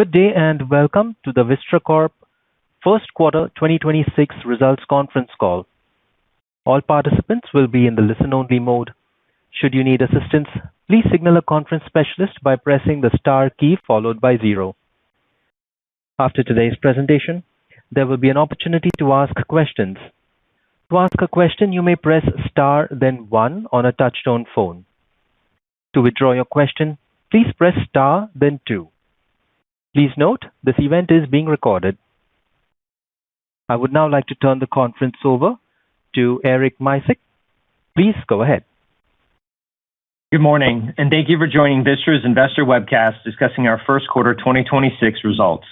Good day and welcome to the Vistra Corp First Quarter 2026 Results Conference Call. All participants will be in the listen-only mode. Should you need assistance, please signal a conference specialist by pressing the star key followed by 0. After today's presentation, there will be an opportunity to ask questions. To ask a question, you may press star then 1 on a touch-tone phone. To withdraw your question, please press star then 2. Please note, this event is being recorded. I would now like to turn the conference over to Eric Misek. Please go ahead. Good morning, and thank you for joining Vistra's investor webcast discussing our first quarter 2026 results.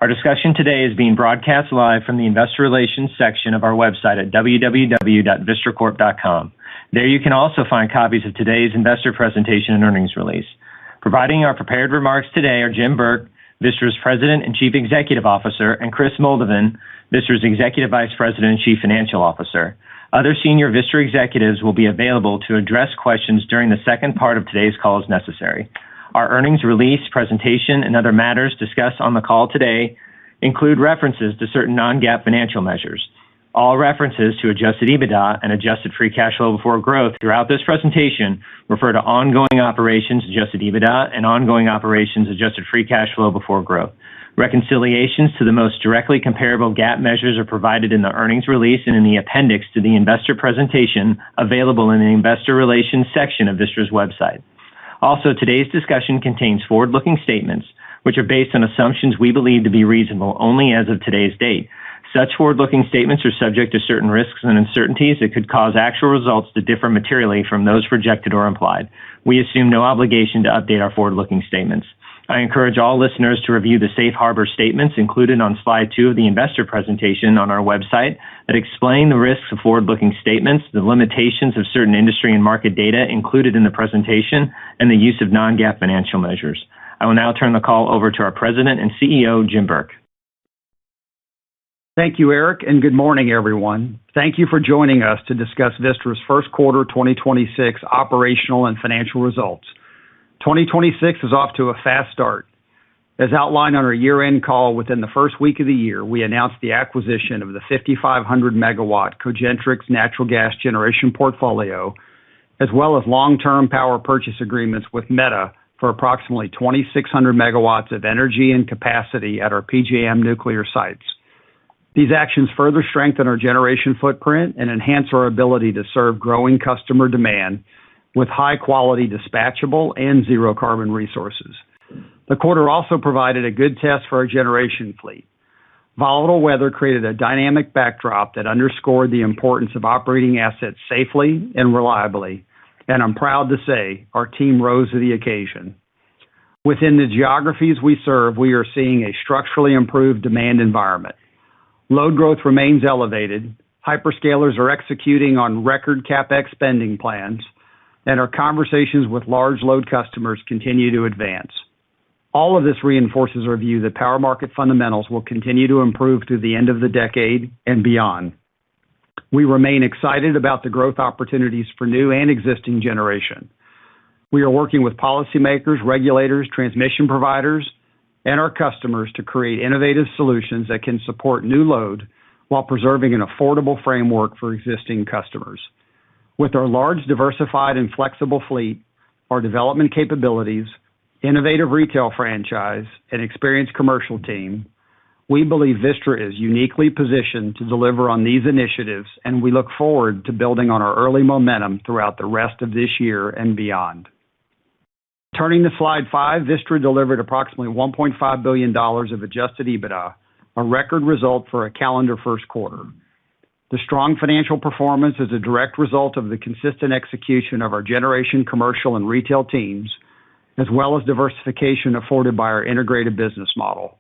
Our discussion today is being broadcast live from the investor relations section of our website at www.vistracorp.com. There you can also find copies of today's investor presentation and earnings release. Providing our prepared remarks today are Jim Burke, Vistra's President and Chief Executive Officer, and Chris Moldovan, Vistra's Executive Vice President and Chief Financial Officer. Other senior Vistra executives will be available to address questions during the second part of today's call as necessary. Our earnings release, presentation, and other matters discussed on the call today include references to certain non-GAAP financial measures. All references to adjusted EBITDA and adjusted free cash flow before growth throughout this presentation refer to ongoing operations adjusted EBITDA and ongoing operations adjusted free cash flow before growth. Reconciliations to the most directly comparable GAAP measures are provided in the earnings release and in the appendix to the investor presentation available in the investor relations section of Vistra's website. Also, today's discussion contains forward-looking statements, which are based on assumptions we believe to be reasonable only as of today's date. Such forward-looking statements are subject to certain risks and uncertainties that could cause actual results to differ materially from those projected or implied. We assume no obligation to update our forward-looking statements. I encourage all listeners to review the safe harbor statements included on slide 2 of the investor presentation on our website that explain the risks of forward-looking statements, the limitations of certain industry and market data included in the presentation, and the use of non-GAAP financial measures. I will now turn the call over to our President and CEO, Jim Burke. Thank you, Eric, and good morning, everyone. Thank you for joining us to discuss Vistra's first quarter 2026 operational and financial results. 2026 is off to a fast start. As outlined on our year-end call within the first week of the year, we announced the acquisition of the 5,500 megawatt Cogentrix natural gas generation portfolio, as well as long-term power purchase agreements with Meta for approximately 2,600 megawatts of energy and capacity at our PJM nuclear sites. These actions further strengthen our generation footprint and enhance our ability to serve growing customer demand with high-quality dispatchable and zero-carbon resources. The quarter also provided a good test for our generation fleet. Volatile weather created a dynamic backdrop that underscored the importance of operating assets safely and reliably, and I'm proud to say our team rose to the occasion. Within the geographies we serve, we are seeing a structurally improved demand environment. Load growth remains elevated, hyperscalers are executing on record CapEx spending plans, and our conversations with large load customers continue to advance. All of this reinforces our view that power market fundamentals will continue to improve through the end of the decade and beyond. We remain excited about the growth opportunities for new and existing generation. We are working with policymakers, regulators, transmission providers, and our customers to create innovative solutions that can support new load while preserving an affordable framework for existing customers. With our large, diversified, and flexible fleet, our development capabilities, innovative retail franchise, and experienced commercial team, we believe Vistra is uniquely positioned to deliver on these initiatives, and we look forward to building on our early momentum throughout the rest of this year and beyond. Turning to slide 5, Vistra delivered approximately $1.5 billion of adjusted EBITDA, a record result for a calendar first quarter. The strong financial performance is a direct result of the consistent execution of our generation, commercial, and retail teams, as well as diversification afforded by our integrated business model.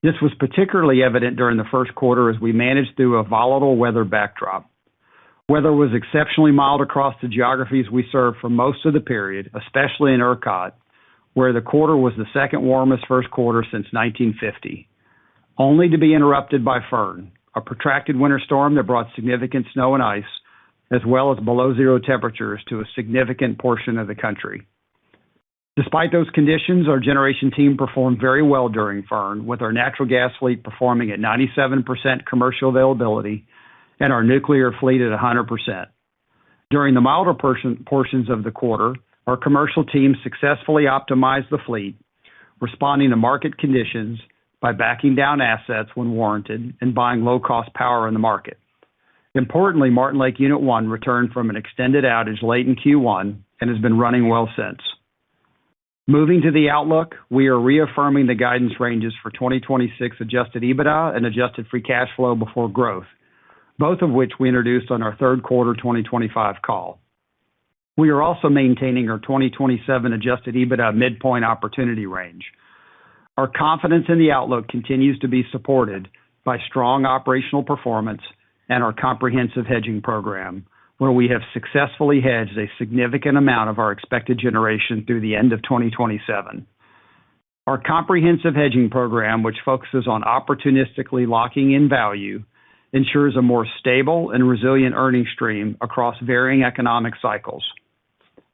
This was particularly evident during the first quarter as we managed through a volatile weather backdrop. Weather was exceptionally mild across the geographies we serve for most of the period, especially in ERCOT, where the quarter was the second warmest first quarter since 1950, only to be interrupted by Fern, a protracted winter storm that brought significant snow and ice, as well as below zero temperatures to a significant portion of the country. Despite those conditions, our generation team performed very well during Fern, with our natural gas fleet performing at 97% commercial availability and our nuclear fleet at 100%. During the milder portions of the quarter, our commercial team successfully optimized the fleet, responding to market conditions by backing down assets when warranted and buying low-cost power in the market. Importantly, Martin Lake Unit 1 returned from an extended outage late in Q1 and has been running well since. Moving to the outlook, we are reaffirming the guidance ranges for 2026 adjusted EBITDA and adjusted free cash flow before growth, both of which we introduced on our third quarter 2025 call. We are also maintaining our 2027 adjusted EBITDA midpoint opportunity range. Our confidence in the outlook continues to be supported by strong operational performance and our comprehensive hedging program, where we have successfully hedged a significant amount of our expected generation through the end of 2027. Our comprehensive hedging program, which focuses on opportunistically locking in value, ensures a more stable and resilient earning stream across varying economic cycles.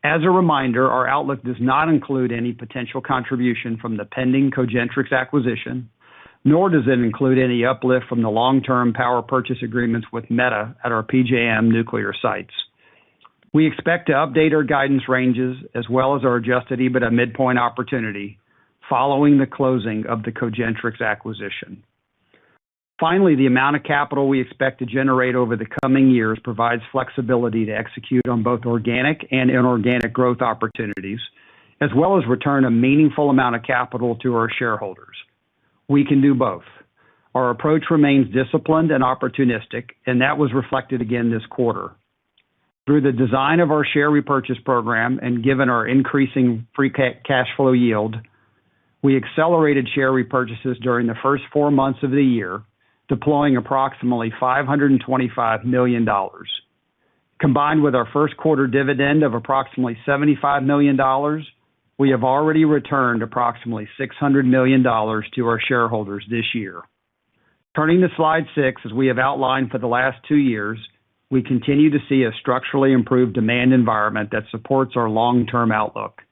As a reminder, our outlook does not include any potential contribution from the pending Cogentrix acquisition, nor does it include any uplift from the long-term power purchase agreements with Meta at our PJM nuclear sites. We expect to update our guidance ranges as well as our adjusted EBITDA midpoint opportunity following the closing of the Cogentrix acquisition. Finally, the amount of capital we expect to generate over the coming years provides flexibility to execute on both organic and inorganic growth opportunities, as well as return a meaningful amount of capital to our shareholders. We can do both. Our approach remains disciplined and opportunistic, and that was reflected again this quarter. Through the design of our share repurchase program and given our increasing free cash flow yield, we accelerated share repurchases during the first 4 months of the year, deploying approximately $525 million. Combined with our first quarter dividend of approximately $75 million, we have already returned approximately $600 million to our shareholders this year. Turning to slide 6, as we have outlined for the last 2 years, we continue to see a structurally improved demand environment that supports our long-term outlook.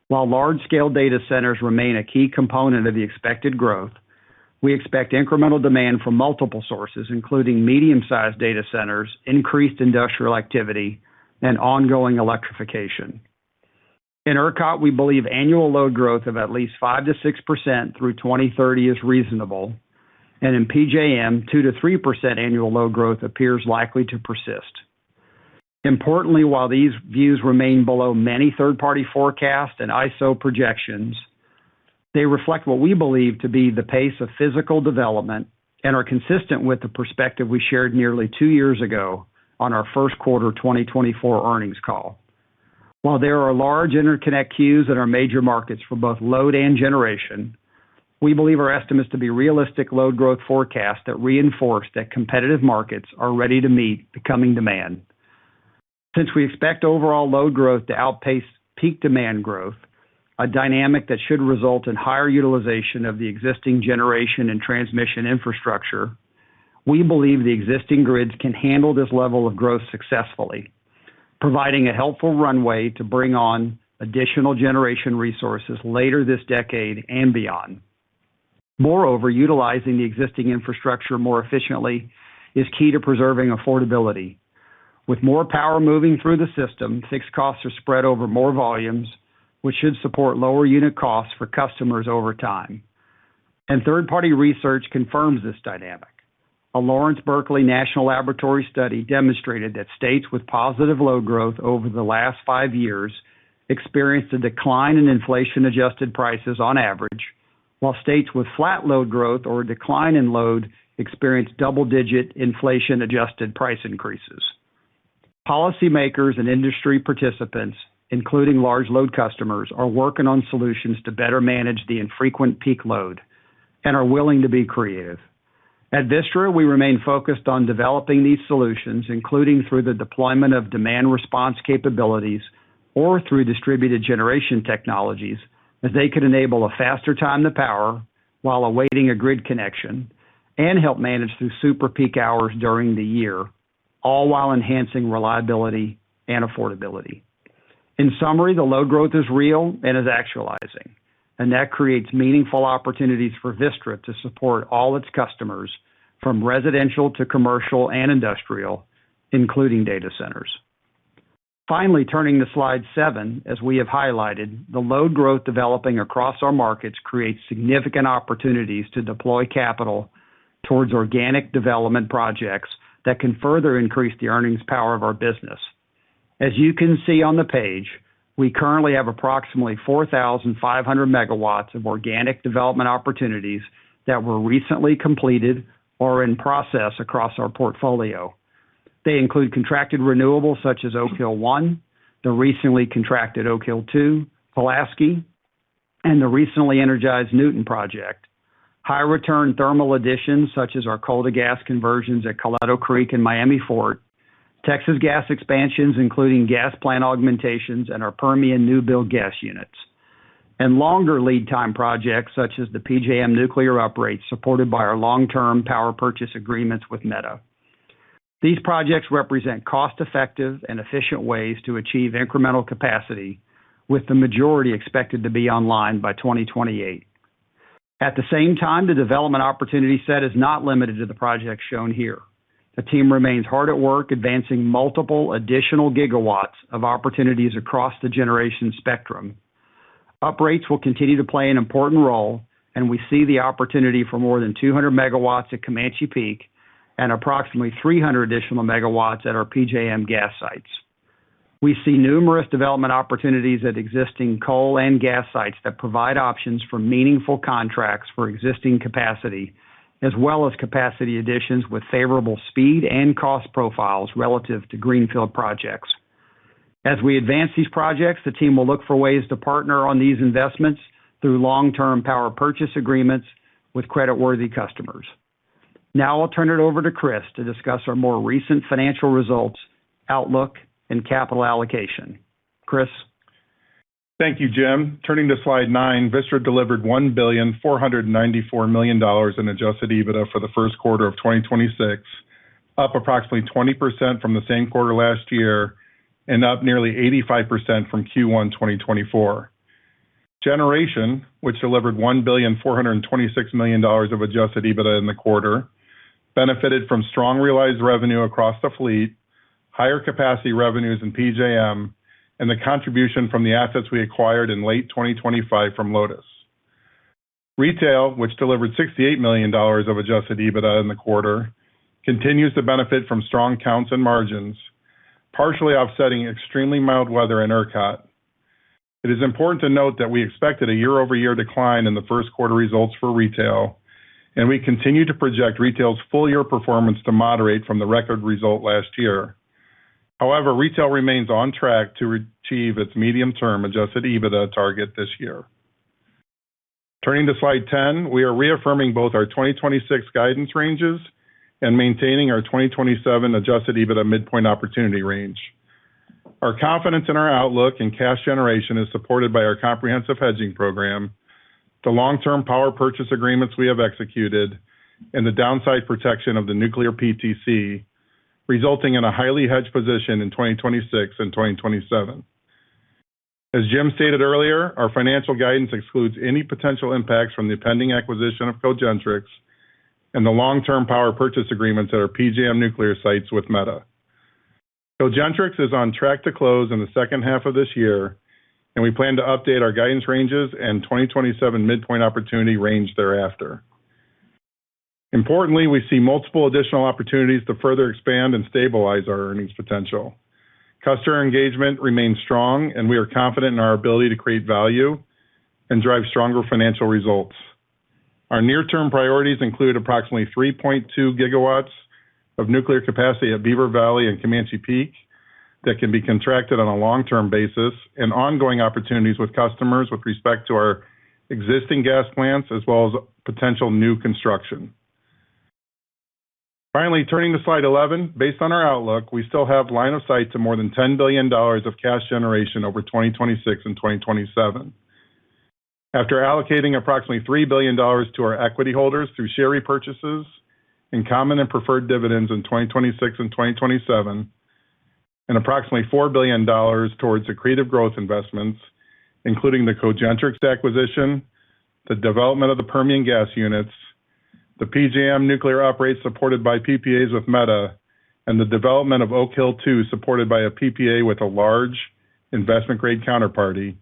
While large-scale data centers remain a key component of the expected growth, we expect incremental demand from multiple sources, including medium-sized data centers, increased industrial activity, and ongoing electrification. In ERCOT, we believe annual load growth of at least 5-6% through 2030 is reasonable, and in PJM, 2-3% annual load growth appears likely to persist. Importantly, while these views remain below many third-party forecasts and ISO projections, they reflect what we believe to be the pace of physical development and are consistent with the perspective we shared nearly 2 years ago on our first quarter 2024 earnings call. While there are large interconnect queues in our major markets for both load and generation, we believe our estimates to be realistic load growth forecasts that reinforce that competitive markets are ready to meet the coming demand. Since we expect overall load growth to outpace peak demand growth, a dynamic that should result in higher utilization of the existing generation and transmission infrastructure, we believe the existing grids can handle this level of growth successfully, providing a helpful runway to bring on additional generation resources later this decade and beyond. Moreover, utilizing the existing infrastructure more efficiently is key to preserving affordability. With more power moving through the system, fixed costs are spread over more volumes, which should support lower unit costs for customers over time. And third-party research confirms this dynamic. A Lawrence Berkeley National Laboratory study demonstrated that states with positive load growth over the last 5 years experienced a decline in inflation-adjusted prices on average, while states with flat load growth or a decline in load experienced double-digit inflation-adjusted price increases. Policymakers and industry participants, including large load customers, are working on solutions to better manage the infrequent peak load and are willing to be creative. At Vistra, we remain focused on developing these solutions, including through the deployment of demand response capabilities or through distributed generation technologies, as they could enable a faster time to power while awaiting a grid connection and help manage through super peak hours during the year, all while enhancing reliability and affordability. In summary, the load growth is real and is actualizing, and that creates meaningful opportunities for Vistra to support all its customers, from residential to commercial and industrial, including data centers. Finally, turning to slide 7, as we have highlighted, the load growth developing across our markets creates significant opportunities to deploy capital towards organic development projects that can further increase the earnings power of our business. As you can see on the page, we currently have approximately 4,500 megawatts of organic development opportunities that were recently completed or in process across our portfolio. They include contracted renewables such as Oak Hill 1, the recently contracted Oak Hill 2, Pulaski, and the recently energized Newton project. High return thermal additions such as our coal to gas conversions at Coleto Creek and Miami Fort, Texas gas expansions including gas plant augmentations and our Permian new build gas units, and longer lead time projects such as the PJM nuclear uprates supported by our long-term power purchase agreements with Meta. These projects represent cost-effective and efficient ways to achieve incremental capacity, with the majority expected to be online by 2028. At the same time, the development opportunity set is not limited to the projects shown here. The team remains hard at work advancing multiple additional gigawatts of opportunities across the generation spectrum. Uprates will continue to play an important role, and we see the opportunity for more than 200 megawatts at Comanche Peak and approximately 300 additional megawatts at our PJM gas sites. We see numerous development opportunities at existing coal and gas sites that provide options for meaningful contracts for existing capacity, as well as capacity additions with favorable speed and cost profiles relative to greenfield projects. As we advance these projects, the team will look for ways to partner on these investments through long-term power purchase agreements with creditworthy customers. Now I'll turn it over to Chris to discuss our more recent financial results, outlook, and capital allocation. Chris? Thank you, Jim. Turning to slide 9, Vistra delivered $1,494 million in adjusted EBITDA for the first quarter of 2026, up approximately 20% from the same quarter last year and up nearly 85% from Q1 2024. Generation, which delivered $1,426 million of adjusted EBITDA in the quarter, benefited from strong realized revenue across the fleet, higher capacity revenues in PJM, and the contribution from the assets we acquired in late 2025 from Lotus. Retail, which delivered $68 million of adjusted EBITDA in the quarter, continues to benefit from strong counts and margins, partially offsetting extremely mild weather in ERCOT. It is important to note that we expected a year-over-year decline in the first quarter results for retail, and we continue to project retail's full-year performance to moderate from the record result last year. However, retail remains on track to achieve its medium-term adjusted EBITDA target this year. Turning to slide 10, we are reaffirming both our 2026 guidance ranges and maintaining our 2027 adjusted EBITDA midpoint opportunity range. Our confidence in our outlook and cash generation is supported by our comprehensive hedging program, the long-term power purchase agreements we have executed, and the downside protection of the nuclear PTC, resulting in a highly hedged position in 2026 and 2027. As Jim stated earlier, our financial guidance excludes any potential impacts from the pending acquisition of Cogentrix and the long-term power purchase agreements at our PJM nuclear sites with Meta. Cogentrix is on track to close in the second half of this year, and we plan to update our guidance ranges and 2027 midpoint opportunity range thereafter. Importantly, we see multiple additional opportunities to further expand and stabilize our earnings potential. Customer engagement remains strong, and we are confident in our ability to create value and drive stronger financial results. Our near-term priorities include approximately 3.2 gigawatts of nuclear capacity at Beaver Valley and Comanche Peak that can be contracted on a long-term basis, and ongoing opportunities with customers with respect to our existing gas plants as well as potential new construction. Finally, turning to slide 11, based on our outlook, we still have line of sight to more than $10 billion of cash generation over 2026 and 2027. After allocating approximately $3 billion to our equity holders through share repurchases and common and preferred dividends in 2026 and 2027, and approximately $4 billion towards accretive growth investments, including the Cogentrix acquisition, the development of the Permian gas units, the PJM nuclear uprates supported by PPAs with Meta, and the development of Oak Hill 2 supported by a PPA with a large investment-grade counterparty.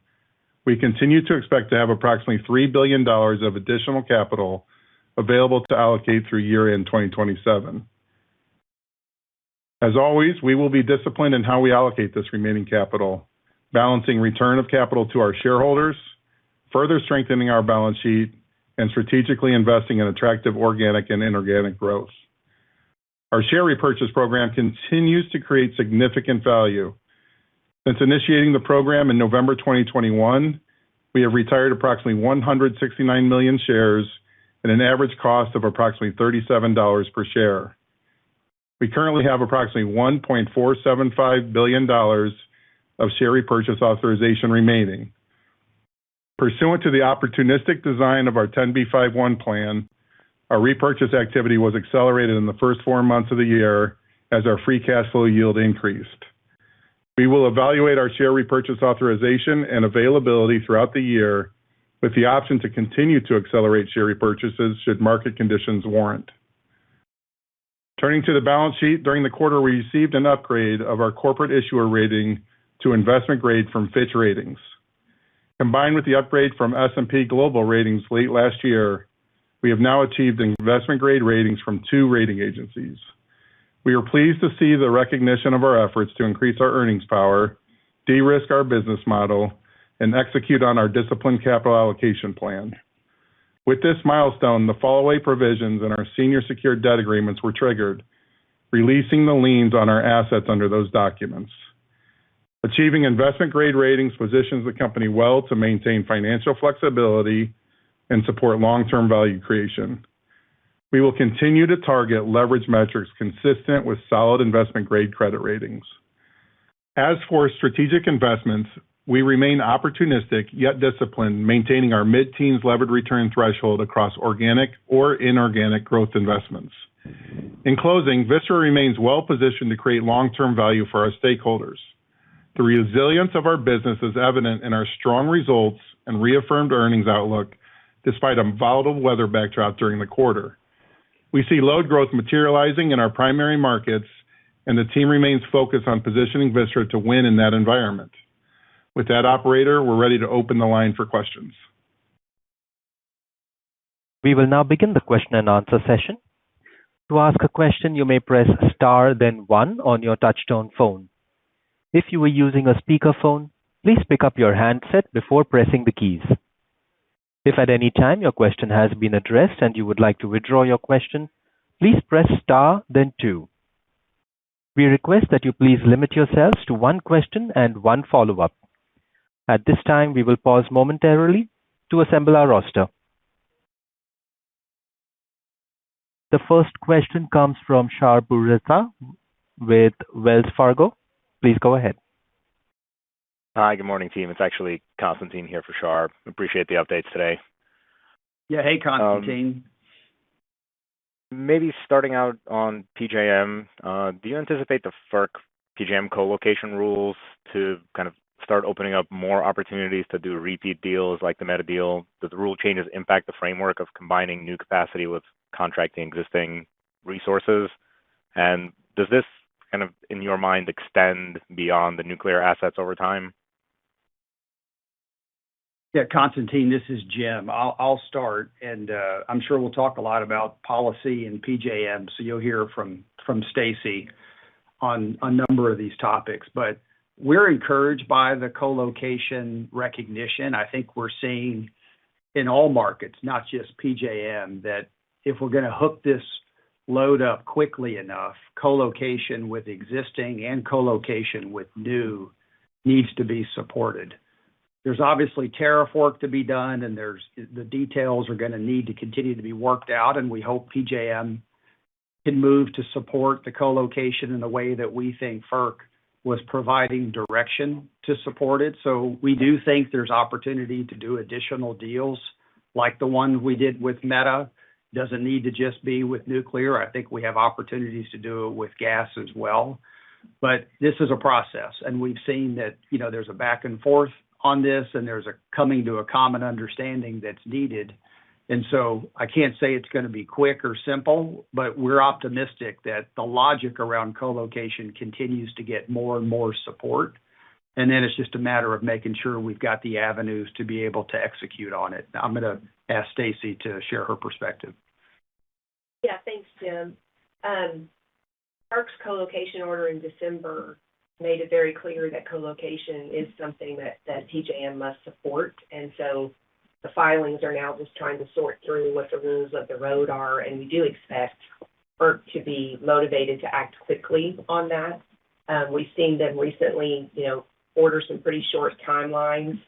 We continue to expect to have approximately $3 billion of additional capital available to allocate through year-end 2027. As always, we will be disciplined in how we allocate this remaining capital, balancing return of capital to our shareholders, further strengthening our balance sheet, and strategically investing in attractive organic and inorganic growth. Our share repurchase program continues to create significant value. Since initiating the program in November 2021, we have retired approximately 169 million shares at an average cost of approximately $37 per share. We currently have approximately $1.475 billion of share repurchase authorization remaining. Pursuant to the opportunistic design of our 10b5-1 plan, our repurchase activity was accelerated in the first 4 months of the year as our free cash flow yield increased. We will evaluate our share repurchase authorization and availability throughout the year with the option to continue to accelerate share repurchases should market conditions warrant. Turning to the balance sheet, during the quarter, we received an upgrade of our corporate issuer rating to investment grade from Fitch Ratings. Combined with the upgrade from S&P Global Ratings late last year, we have now achieved investment grade ratings from 2 rating agencies. We are pleased to see the recognition of our efforts to increase our earnings power, de-risk our business model, and execute on our disciplined capital allocation plan. With this milestone, the fallaway provisions in our senior secured debt agreements were triggered, releasing the liens on our assets under those documents. Achieving investment-grade ratings positions the company well to maintain financial flexibility and support long-term value creation. We will continue to target leverage metrics consistent with solid investment-grade credit ratings. As for strategic investments, we remain opportunistic yet disciplined, maintaining our mid-teens levered return threshold across organic or inorganic growth investments. In closing, Vistra remains well-positioned to create long-term value for our stakeholders. The resilience of our business is evident in our strong results and reaffirmed earnings outlook despite a volatile weather backdrop during the quarter. We see load growth materializing in our primary markets, and the team remains focused on positioning Vistra to win in that environment. With that, operator, we're ready to open the line for questions. We will now begin the question and answer session. To ask a question, you may press star then 1 on your touchtone phone. If you are using a speakerphone, please pick up your handset before pressing the keys. If at any time your question has been addressed and you would like to withdraw your question, please press star then 2. We request that you please limit yourselves to 1 question and 1 follow-up. At this time, we will pause momentarily to assemble our roster. The first question comes from Shar Pourreza with Wells Fargo. Please go ahead. Hi, good morning, team. It's actually Constantine here for Shar. Appreciate the updates today. Yeah, hey, Constantine. Maybe starting out on PJM, do you anticipate the FERC PJM co-location rules to kind of start opening up more opportunities to do repeat deals like the Meta deal? Does the rule changes impact the framework of combining new capacity with contracting existing resources? And does this kind of, in your mind, extend beyond the nuclear assets over time? Yeah, Constantine, this is Jim. I'll start, and I'm sure we'll talk a lot about policy and PJM, so you'll hear from Stacey on a number of these topics. But we're encouraged by the co-location recognition. I think we're seeing in all markets, not just PJM, that if we're going to hook this load up quickly enough, co-location with existing and co-location with new needs to be supported. There's obviously tariff work to be done, and the details are going to need to continue to be worked out, and we hope PJM can move to support the co-location in the way that we think FERC was providing direction to support it. So we do think there's opportunity to do additional deals like the one we did with Meta. Doesn't need to just be with nuclear. I think we have opportunities to do it with gas as well. But this is a process, and we've seen that, there's a back and forth on this, and there's a coming to a common understanding that's needed. And so I can't say it's going to be quick or simple, but we're optimistic that the logic around co-location continues to get more and more support. And then it's just a matter of making sure we've got the avenues to be able to execute on it. Now, I'm going to ask Stacy to share her perspective. Yeah, thanks, Jim. FERC's co-location order in December made it very clear that co-location is something that PJM must support. And so the filings are now just trying to sort through what the rules of the road are, and we do expect FERC to be motivated to act quickly on that. We've seen them recently, order some pretty short timelines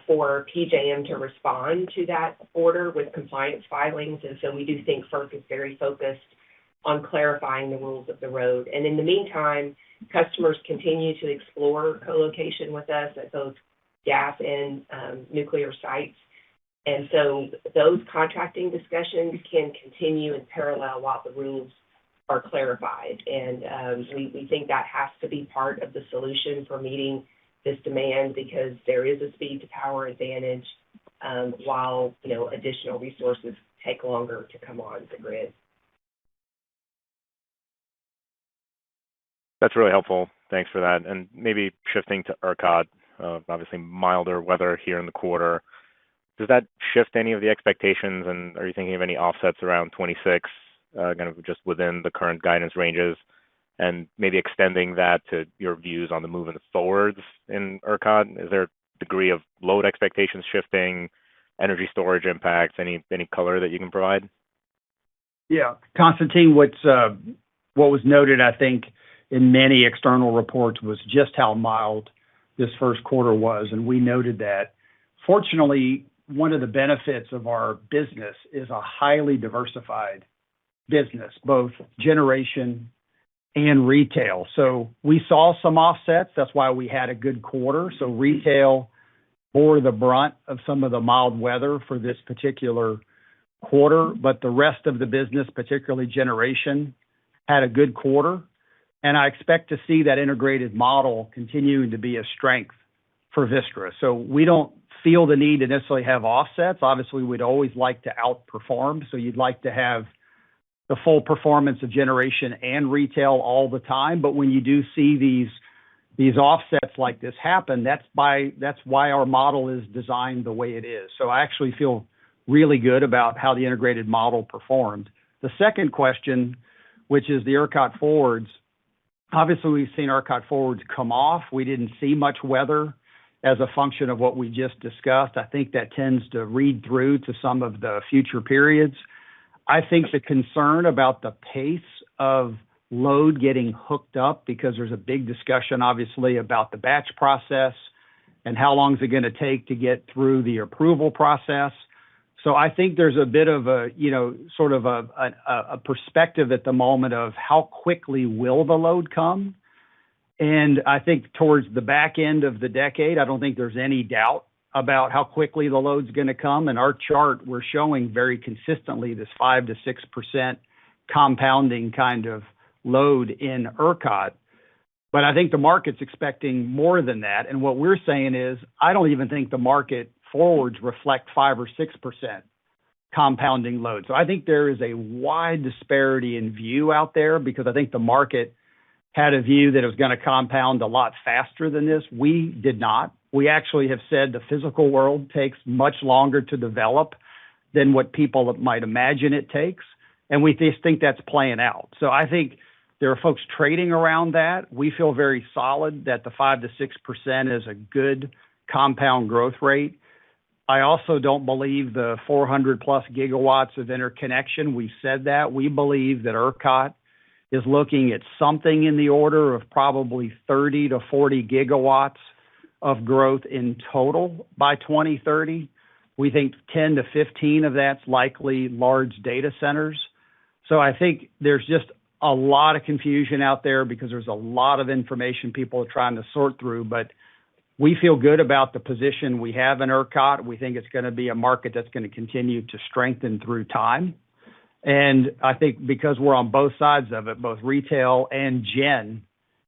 for PJM to respond to that order with compliance filings, and so we do think FERC is very focused on clarifying the rules of the road. And in the meantime, customers continue to explore co-location with us at both gas and nuclear sites. And so those contracting discussions can continue in parallel while the rules are clarified. And we think that has to be part of the solution for meeting this demand, because there is a speed to power advantage while, additional resources take longer to come on the grid. That's really helpful. Thanks for that. And maybe shifting to ERCOT, obviously milder weather here in the quarter. Does that shift any of the expectations, and are you thinking of any offsets around 26, kind of just within the current guidance ranges, and maybe extending that to your views on the moving forwards in ERCOT? Is there a degree of load expectations shifting, energy storage impacts, any color that you can provide? Yeah, Constantine, what was noted, I think, in many external reports was just how mild this first quarter was, and we noted that. Fortunately, one of the benefits of our business is a highly diversified business, both generation and retail. So we saw some offsets. That's why we had a good quarter. So retail bore the brunt of some of the mild weather for this particular quarter, but the rest of the business, particularly generation, had a good quarter. And I expect to see that integrated model continuing to be a strength for Vistra. So we don't feel the need to necessarily have offsets. Obviously, we'd always like to outperform. So you'd like to have the full performance of generation and retail all the time. But when you do see these offsets like this happen, that's why our model is designed the way it is. So I actually feel really good about how the integrated model performed. The second question, which is the ERCOT forwards, obviously we've seen ERCOT forwards come off. We didn't see much weather as a function of what we just discussed. I think that tends to read through to some of the future periods. I think the concern about the pace of load getting hooked up, because there's a big discussion, obviously, about the batch process and how long is it going to take to get through the approval process. So I think there's a bit of a, sort of a perspective at the moment of how quickly will the load come. And I think towards the back end of the decade, I don't think there's any doubt about how quickly the load's going to come. And our chart, we're showing very consistently this 5 to 6% compounding kind of load in ERCOT. But I think the market's expecting more than that. And what we're saying is, I don't even think the market forwards reflect 5 or 6% compounding load. So I think there is a wide disparity in view out there, because I think the market had a view that it was going to compound a lot faster than this. We did not. We actually have said the physical world takes much longer to develop than what people might imagine it takes. And we just think that's playing out. So I think there are folks trading around that. We feel very solid that the 5 to 6% is a good compound growth rate. I also don't believe the 400 plus gigawatts of interconnection. We said that. We believe that ERCOT is looking at something in the order of probably 30 to 40 gigawatts of growth in total by 2030. We think 10 to 15 of that's likely large data centers. So I think there's just a lot of confusion out there, because there's a lot of information people are trying to sort through. But we feel good about the position we have in ERCOT. We think it's going to be a market that's going to continue to strengthen through time. And I think because we're on both sides of it, both retail and gen,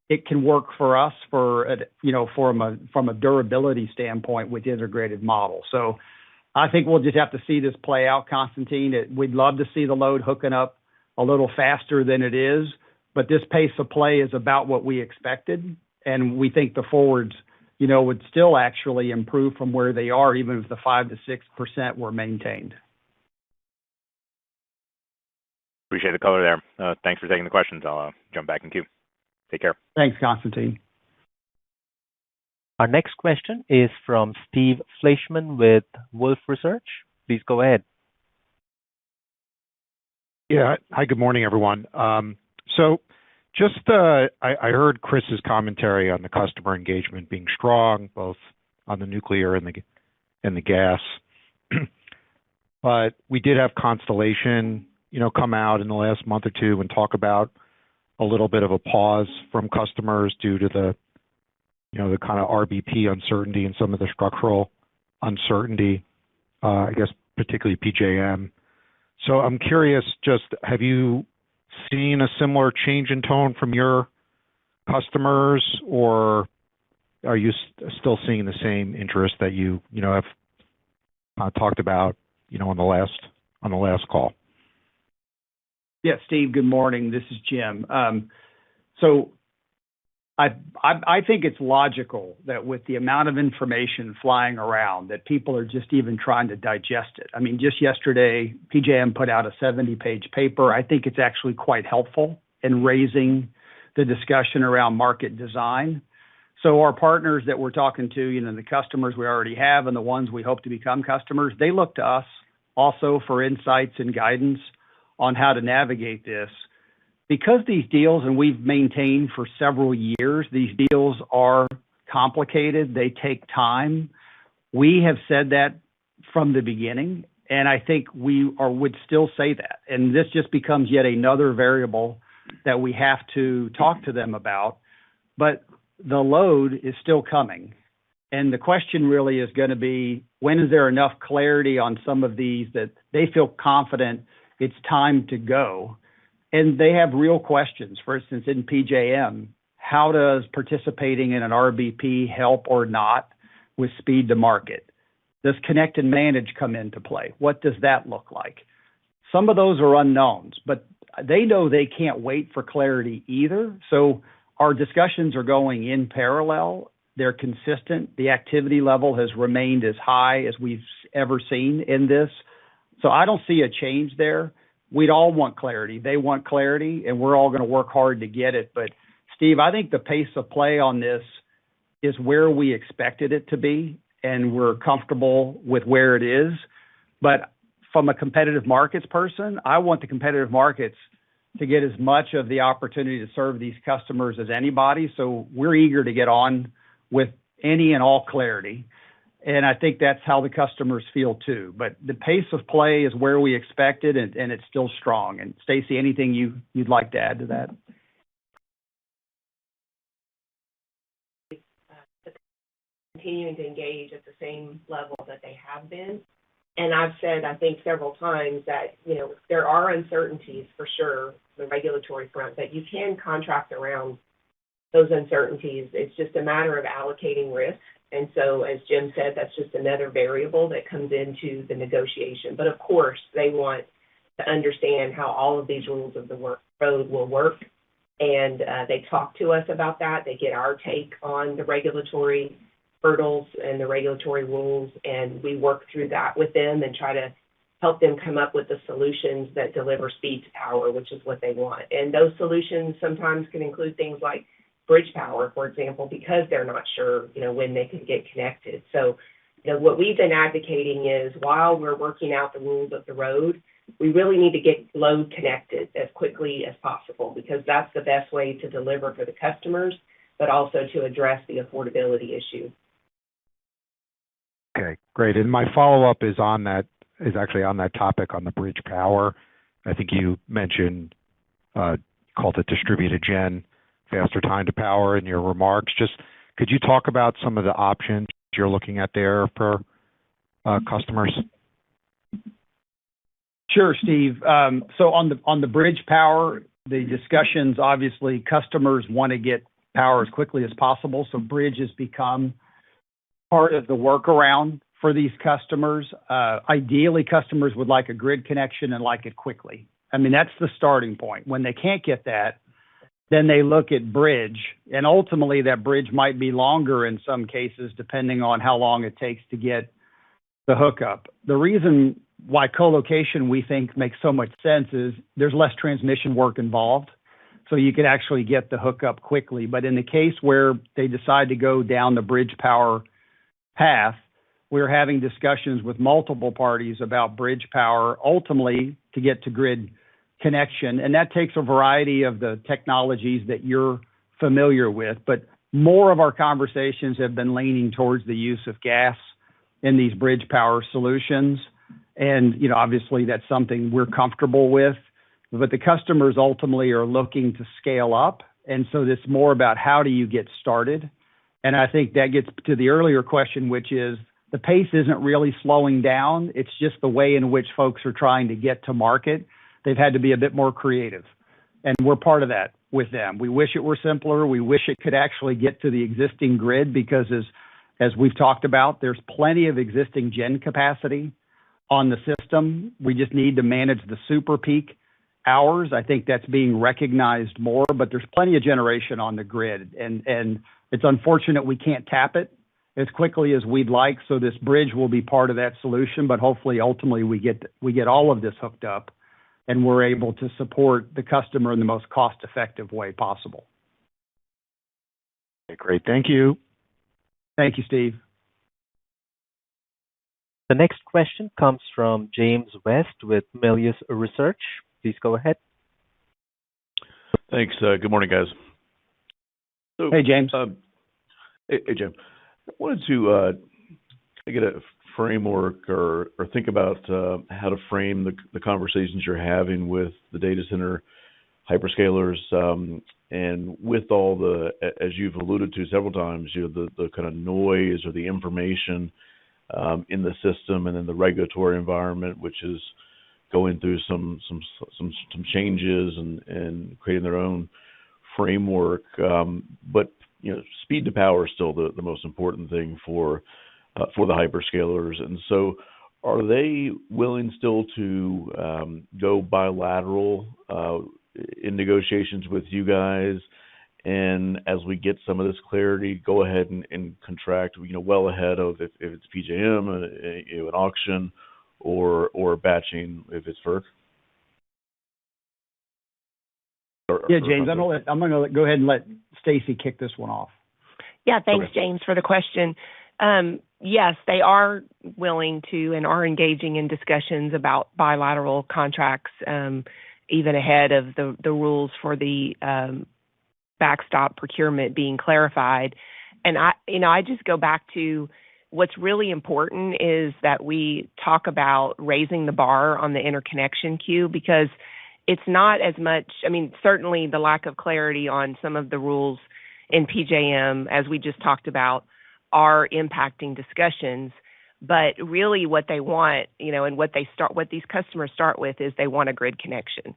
it can work for us from a durability standpoint with the integrated model. So I think we'll just have to see this play out, Constantine. We'd love to see the load hooking up a little faster than it is, but this pace of play is about what we expected, and we think the forwards, would still actually improve from where they are, even if the 5 to 6% were maintained. Appreciate the color there. Thanks for taking the questions. I'll jump back in queue. Take care. Thanks, Constantine. Our next question is from Steve Fleishman with Wolfe Research. Please go ahead. Yeah. Hi, good morning, everyone. I heard Chris's commentary on the customer engagement being strong, both on the nuclear and the gas. But we did have Constellation, come out in the last month or two and talk about a little bit of a pause from customers due to the kind of RBP uncertainty and some of the structural uncertainty, I guess particularly PJM. So I'm curious, have you seen a similar change in tone from your customers, or are you still seeing the same interest that you have talked about on the last call? Yeah, Steve, good morning. This is Jim. So I think it's logical that with the amount of information flying around that people are just even trying to digest it. I mean, just yesterday, PJM put out a 70-page paper. I think it's actually quite helpful in raising the discussion around market design. So our partners that we're talking to, the customers we already have and the ones we hope to become customers, they look to us also for insights and guidance on how to navigate this. Because these deals, and we've maintained for several years, these deals are complicated. They take time. We have said that from the beginning, and I think would still say that. And this just becomes yet another variable that we have to talk to them about. But the load is still coming. And the question really is going to be, when is there enough clarity on some of these that they feel confident it's time to go? And they have real questions. For instance, in PJM, how does participating in an RBP help or not with speed to market? Does connect and manage come into play? What does that look like? Some of those are unknowns, but they know they can't wait for clarity either. So our discussions are going in parallel. They're consistent. The activity level has remained as high as we've ever seen in this. So I don't see a change there. We'd all want clarity. They want clarity, and we're all going to work hard to get it. But, Steve, I think the pace of play on this is where we expected it to be, and we're comfortable with where it is. But from a competitive markets person, I want the competitive markets to get as much of the opportunity to serve these customers as anybody. So we're eager to get on with any and all clarity. And I think that's how the customers feel too. But the pace of play is where we expected, and it's still strong. And Stacey, anything you'd like to add to that? Continuing to engage at the same level that they have been. And I've said, I think several times that, there are uncertainties for sure, the regulatory front, but you can contract around those uncertainties. It's just a matter of allocating risk. And so, as Jim said, that's just another variable that comes into the negotiation. But of course, they want to understand how all of these rules of the road will work. And they talk to us about that. They get our take on the regulatory hurdles and the regulatory rules, and we work through that with them and try to help them come up with the solutions that deliver speed to power, which is what they want. And those solutions sometimes can include things like bridge power, for example, because they're not sure, when they can get connected. So, what we've been advocating is while we're working out the rules of the road, we really need to get load connected as quickly as possible, because that's the best way to deliver for the customers, but also to address the affordability issue. Okay, great. And my follow-up is actually on that topic, on the bridge power. I think you mentioned, called it distributed gen, faster time to power in your remarks. Just could you talk about some of the options you're looking at there for customers? Sure, Steve. So on the bridge power, the discussions, obviously, customers want to get power as quickly as possible. So bridge has become part of the workaround for these customers. Ideally, customers would like a grid connection and like it quickly. I mean, that's the starting point. When they can't get that, then they look at bridge, and ultimately that bridge might be longer in some cases, depending on how long it takes to get the hookup. The reason why co-location, we think, makes so much sense is there's less transmission work involved, so you can actually get the hookup quickly. But in the case where they decide to go down the bridge power path, we're having discussions with multiple parties about bridge power, ultimately to get to grid connection. And that takes a variety of the technologies that you're familiar with. But more of our conversations have been leaning towards the use of gas in these bridge power solutions. And, obviously that's something we're comfortable with. But the customers ultimately are looking to scale up. And so it's more about how do you get started? And I think that gets to the earlier question, which is the pace isn't really slowing down. It's just the way in which folks are trying to get to market. They've had to be a bit more creative. And we're part of that with them. We wish it were simpler. We wish it could actually get to the existing grid because as we've talked about, there's plenty of existing gen capacity on the system. We just need to manage the super peak hours. I think that's being recognized more, but there's plenty of generation on the grid. And it's unfortunate we can't tap it as quickly as we'd like. So this bridge will be part of that solution, but hopefully ultimately we get all of this hooked up and we're able to support the customer in the most cost-effective way possible. Okay, great. Thank you. Thank you, Steve. The next question comes from James West with Melius Research. Please go ahead. Thanks. Good morning, guys. So, hey, James. Hey, Jim. I wanted to get a framework or think about how to frame the conversations you're having with the data center hyperscalers, and with all the, as you've alluded to several times, the kind of noise or the information in the system and in the regulatory environment, which is going through some changes and creating their own framework. But speed to power is still the most important thing for the hyperscalers. And so are they willing still to go bilateral in negotiations with you guys? And as we get some of this clarity, go ahead and contract, well ahead of if it's PJM, an auction, or batching if it's FERC? Yeah, James, I'm going to go ahead and let Stacey kick this one off. Yeah, thanks, James, for the question. Yes, they are willing to and are engaging in discussions about bilateral contracts, even ahead of the rules for the backstop procurement being clarified. And I just go back to what's really important is that we talk about raising the bar on the interconnection queue, because it's not as much, certainly the lack of clarity on some of the rules in PJM, as we just talked about, are impacting discussions. But really what they want, and what these customers start with is they want a grid connection.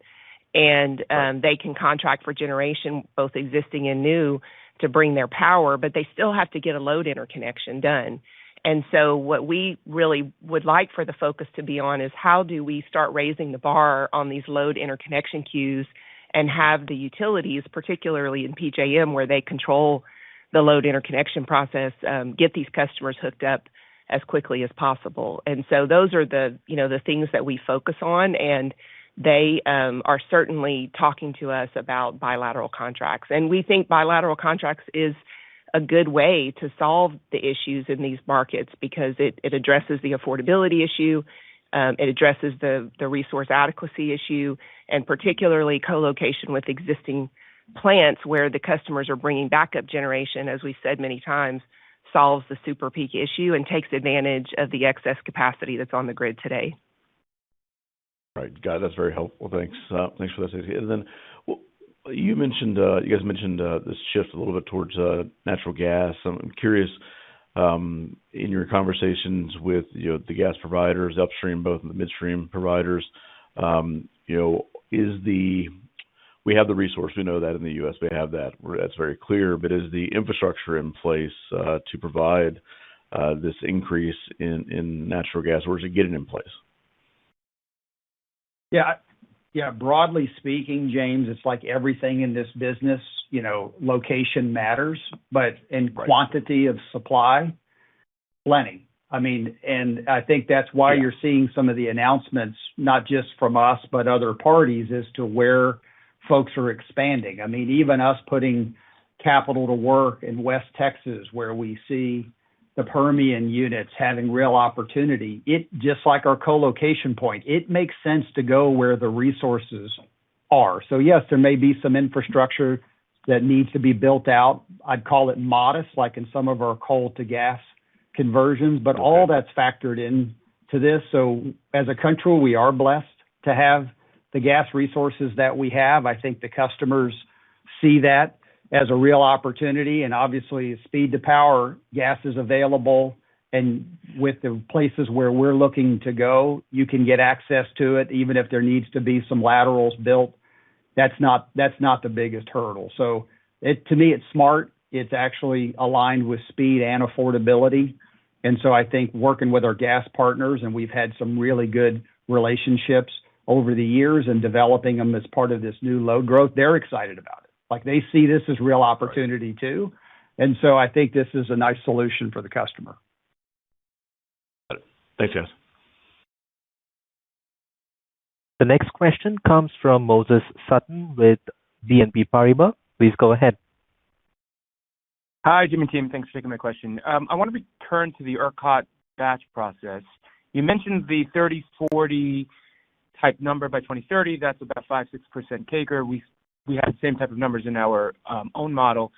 And they can contract for generation, both existing and new, to bring their power, but they still have to get a load interconnection done. And so what we really would like for the focus to be on is how do we start raising the bar on these load interconnection queues and have the utilities, particularly in PJM where they control the load interconnection process, get these customers hooked up as quickly as possible. And so those are the things that we focus on, and they are certainly talking to us about bilateral contracts. And we think bilateral contracts is a good way to solve the issues in these markets because it addresses the affordability issue, it addresses the resource adequacy issue, and particularly co-location with existing plants where the customers are bringing backup generation, as we said many times, solves the super peak issue and takes advantage of the excess capacity that's on the grid today. Right, got it. That's very helpful. Thanks. Thanks for that, Stacey. And then you guys mentioned this shift a little bit towards natural gas. I'm curious, in your conversations with the gas providers, upstream, both the midstream providers, we have the resource. We know that in the U.S. we have that. That's very clear. But is the infrastructure in place to provide this increase in natural gas, or is it getting in place? Yeah. Broadly speaking, James, it's like everything in this business, location matters, but in quantity of supply, plenty. And I think that's why you're seeing some of the announcements, not just from us, but other parties as to where folks are expanding. Even us putting capital to work in West Texas, where we see the Permian units having real opportunity. It, just like our co-location point, it makes sense to go where the resources are. So yes, there may be some infrastructure that needs to be built out. I'd call it modest, like in some of our coal to gas conversions, but all that's factored in to this. So as a country, we are blessed to have the gas resources that we have. I think the customers see that as a real opportunity, and obviously speed to power, gas is available, and with the places where we're looking to go, you can get access to it, even if there needs to be some laterals built. That's not the biggest hurdle. So to me, it's smart. It's actually aligned with speed and affordability. And so I think working with our gas partners, and we've had some really good relationships over the years and developing them as part of this new load growth, they're excited about it. Like they see this as real opportunity too. And so I think this is a nice solution for the customer. Thanks, guys. The next question comes from Moses Sutton with BNP Paribas. Please go ahead. Hi, Jim and team. Thanks for taking my question. I want to return to the ERCOT batch process. You mentioned the 30-40 type number by 2030. That's about 5-6% CAGR. We had the same type of numbers in our own model.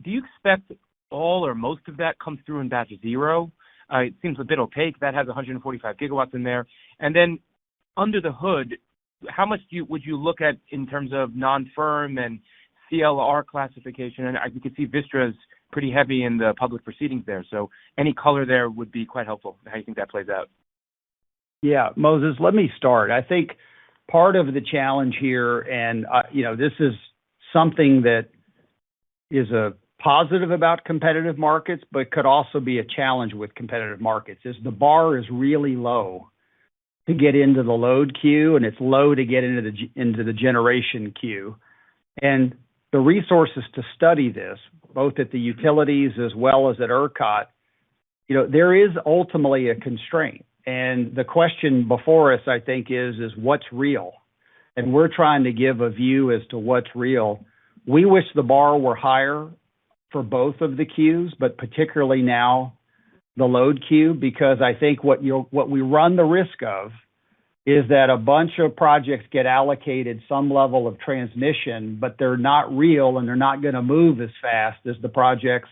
Do you expect all or most of that comes through in batch zero? It seems a bit opaque. That has 145 gigawatts in there. And then under the hood, how much would you look at in terms of non-firm and CLR classification? And you can see Vistra is pretty heavy in the public proceedings there. So any color there would be quite helpful. How do you think that plays out? Yeah, Moses, let me start. I think part of the challenge here, and this is something that is a positive about competitive markets, but could also be a challenge with competitive markets, is the bar is really low to get into the load queue, and it's low to get into the generation queue. And the resources to study this, both at the utilities as well as at ERCOT, there is ultimately a constraint. And the question before us, I think, is what's real? And we're trying to give a view as to what's real. We wish the bar were higher for both of the queues, but particularly now the load queue, because I think what we run the risk of is that a bunch of projects get allocated some level of transmission, but they're not real and they're not going to move as fast as the projects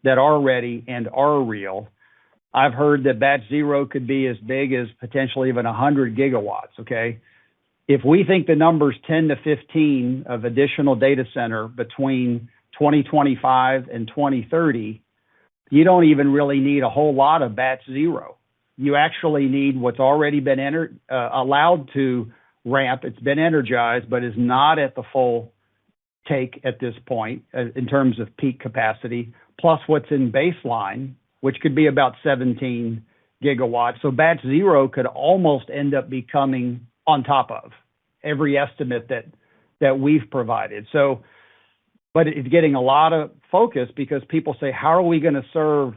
that are ready and are real. I've heard that batch zero could be as big as potentially even 100 gigawatts, okay? If we think the number's 10 to 15 of additional data center between 2025 and 2030, you don't even really need a whole lot of batch zero. You actually need what's already been allowed to ramp. It's been energized, but is not at the full take at this point in terms of peak capacity, plus what's in baseline, which could be about 17 gigawatts. So batch zero could almost end up becoming on top of every estimate that we've provided. So, but it's getting a lot of focus because people say, how are we going to serve,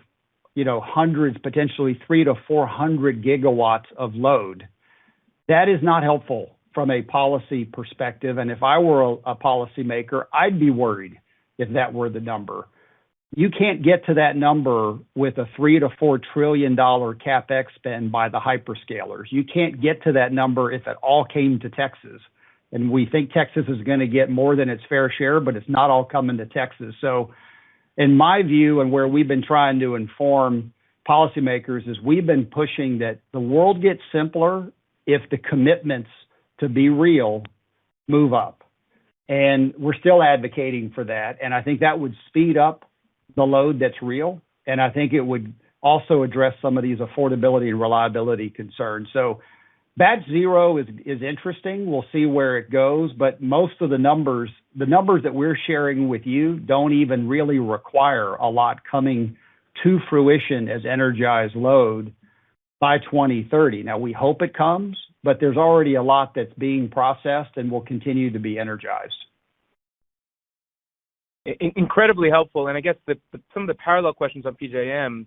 hundreds, potentially 300 to 400 gigawatts of load? That is not helpful from a policy perspective. And if I were a policymaker, I'd be worried if that were the number. You can't get to that number with a $3 to $4 trillion CapEx spend by the hyperscalers. You can't get to that number if it all came to Texas. And we think Texas is going to get more than its fair share, but it's not all coming to Texas. So in my view, and where we've been trying to inform policymakers, is we've been pushing that the world gets simpler if the commitments to be real move up. And we're still advocating for that. And I think that would speed up the load that's real. And I think it would also address some of these affordability and reliability concerns. So Batch zero is interesting. We'll see where it goes, but most of the numbers that we're sharing with you don't even really require a lot coming to fruition as energized load by 2030. Now, we hope it comes, but there's already a lot that's being processed and will continue to be energized. Incredibly helpful. And I guess some of the parallel questions on PJM,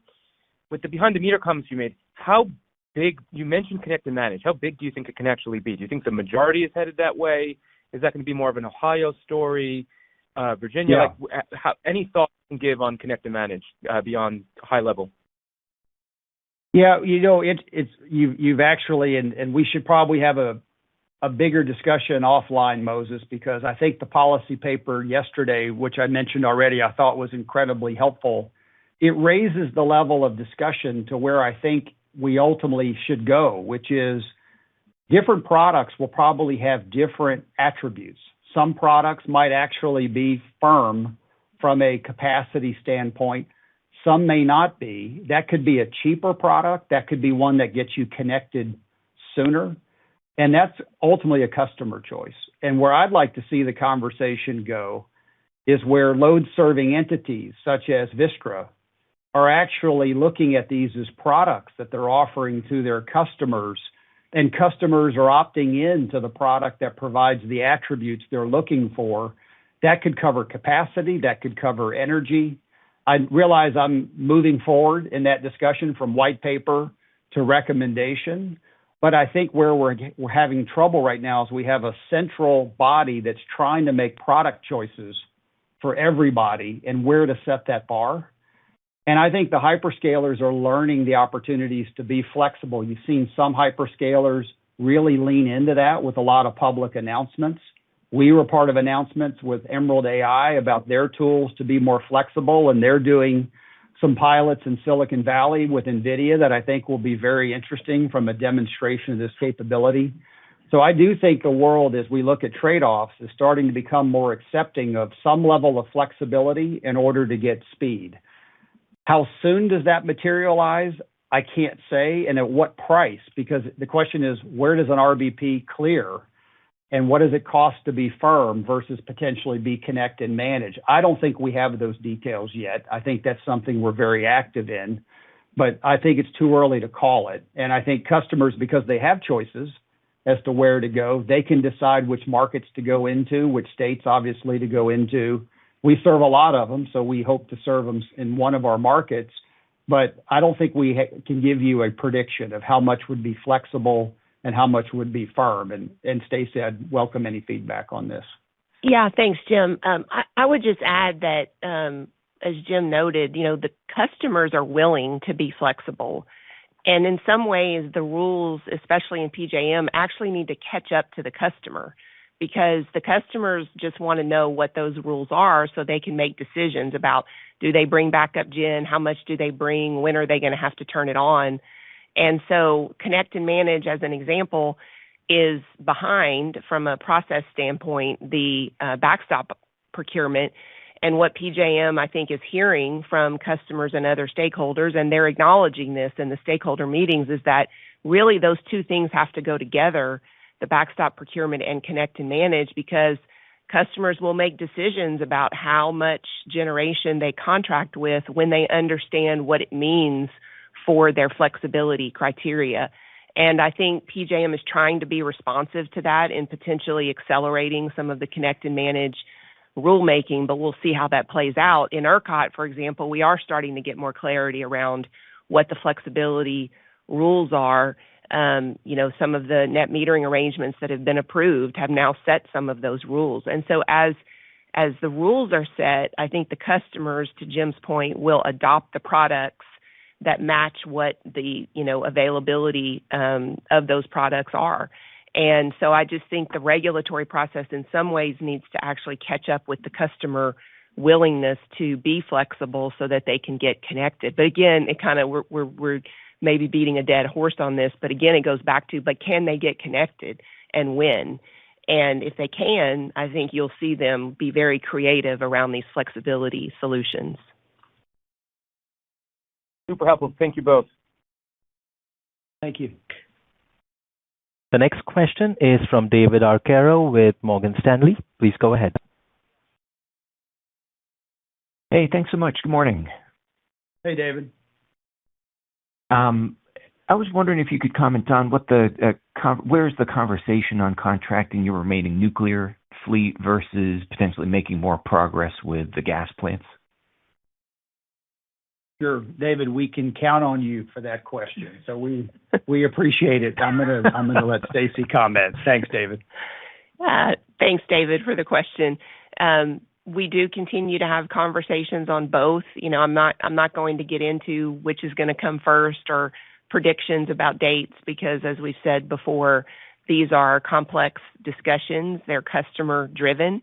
with the behind-the-meter comments you made, how big, you mentioned connect and manage, how big do you think it can actually be? Do you think the majority is headed that way? Is that going to be more of an Ohio story, Virginia? Yeah. Any thoughts you can give on connect and manage beyond high level? Yeah, you've actually, and we should probably have a bigger discussion offline, Moses, because I think the policy paper yesterday, which I mentioned already, I thought was incredibly helpful. It raises the level of discussion to where I think we ultimately should go, which is different products will probably have different attributes. Some products might actually be firm from a capacity standpoint. Some may not be. That could be a cheaper product. That could be one that gets you connected sooner. And that's ultimately a customer choice. And where I'd like to see the conversation go is where load-serving entities such as Vistra are actually looking at these as products that they're offering to their customers, and customers are opting in to the product that provides the attributes they're looking for. That could cover capacity, that could cover energy. I realize I'm moving forward in that discussion from white paper to recommendation, but I think where we're having trouble right now is we have a central body that's trying to make product choices for everybody and where to set that bar. And I think the hyperscalers are learning the opportunities to be flexible. You've seen some hyperscalers really lean into that with a lot of public announcements. We were part of announcements with Emerald AI about their tools to be more flexible, and they're doing some pilots in Silicon Valley with NVIDIA that I think will be very interesting from a demonstration of this capability. So I do think the world, as we look at trade-offs, is starting to become more accepting of some level of flexibility in order to get speed. How soon does that materialize? I can't say, and at what price, because the question is, where does an RBP clear, and what does it cost to be firm versus potentially be connect and manage? I don't think we have those details yet. I think that's something we're very active in, but I think it's too early to call it. And I think customers, because they have choices as to where to go, they can decide which markets to go into, which states obviously to go into. We serve a lot of them, so we hope to serve them in one of our markets, but I don't think we can give you a prediction of how much would be flexible and how much would be firm. And Stacey, I'd welcome any feedback on this. Yeah, thanks, Jim. I would just add that, as Jim noted, the customers are willing to be flexible. And in some ways, the rules, especially in PJM, actually need to catch up to the customer, because the customers just want to know what those rules are so they can make decisions about, do they bring backup gen, how much do they bring, when are they going to have to turn it on. And so connect and manage, as an example, is behind, from a process standpoint, the backstop procurement. And what PJM, I think, is hearing from customers and other stakeholders, and they're acknowledging this in the stakeholder meetings, is that really those two things have to go together, the backstop procurement and connect and manage, because customers will make decisions about how much generation they contract with when they understand what it means for their flexibility criteria. And I think PJM is trying to be responsive to that and potentially accelerating some of the connect and manage rulemaking, but we'll see how that plays out. In ERCOT, for example, we are starting to get more clarity around what the flexibility rules are. Some of the net metering arrangements that have been approved have now set some of those rules. And so as the rules are set, I think the customers, to Jim's point, will adopt the products that match what the, availability of those products are. And so I just think the regulatory process in some ways needs to actually catch up with the customer willingness to be flexible so that they can get connected. But again, it kind of, we're maybe beating a dead horse on this, but again, it goes back to, but can they get connected and when? And if they can, I think you'll see them be very creative around these flexibility solutions. Super helpful. Thank you both. Thank you. The next question is from David Arcaro with Morgan Stanley. Please go ahead. Hey, thanks so much. Good morning. Hey, David. I was wondering if you could comment on where's the conversation on contracting your remaining nuclear fleet versus potentially making more progress with the gas plants? Sure, David, we can count on you for that question. So we appreciate it. I'm gonna let Stacey comment. Thanks, David. Thanks, David, for the question. We do continue to have conversations on both. You know, I'm not going to get into which is going to come first or predictions about dates because, as we've said before, these are complex discussions. They're customer driven,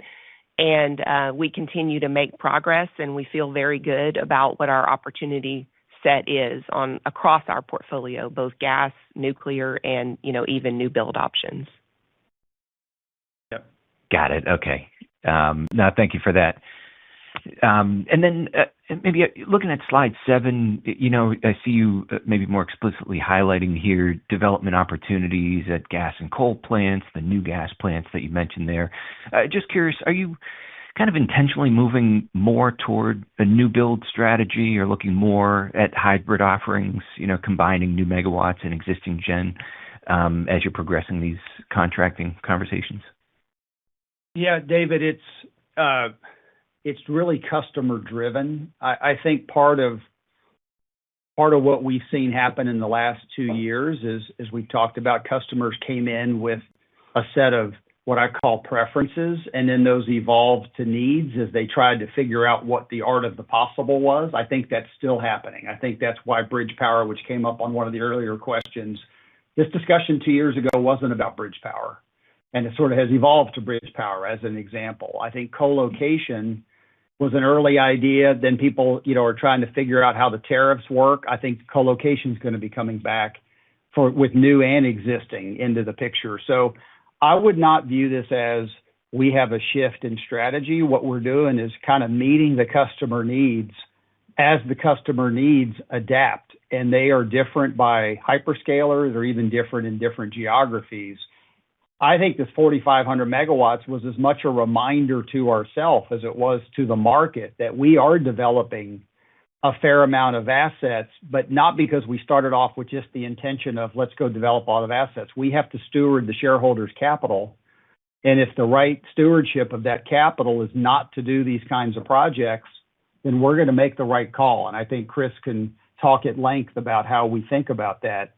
and we continue to make progress, and we feel very good about what our opportunity set is across our portfolio, both gas, nuclear, and even new build options. Yep. Got it. Okay. No, thank you for that. And then maybe looking at slide 7, I see you maybe more explicitly highlighting here development opportunities at gas and coal plants, the new gas plants that you mentioned there. Just curious, are you kind of intentionally moving more toward a new build strategy or looking more at hybrid offerings, combining new megawatts and existing gen as you're progressing these contracting conversations? Yeah, David, it's really customer driven. I think part of what we've seen happen in the last 2 years is, as we talked about, customers came in with a set of what I call preferences, and then those evolved to needs as they tried to figure out what the art of the possible was. I think that's still happening. I think that's why bridge power, which came up on one of the earlier questions, this discussion 2 years ago wasn't about bridge power. And it sort of has evolved to bridge power as an example. I think co-location was an early idea. Then people, are trying to figure out how the tariffs work. I think co-location is going to be coming back with new and existing into the picture. So I would not view this as we have a shift in strategy. What we're doing is kind of meeting the customer needs as the customer needs adapt. And they are different by hyperscalers or even different in different geographies. I think this 4,500 megawatts was as much a reminder to ourselves as it was to the market that we are developing a fair amount of assets, but not because we started off with just the intention of let's go develop a lot of assets. We have to steward the shareholders' capital. And if the right stewardship of that capital is not to do these kinds of projects, then we're going to make the right call. And I think Chris can talk at length about how we think about that.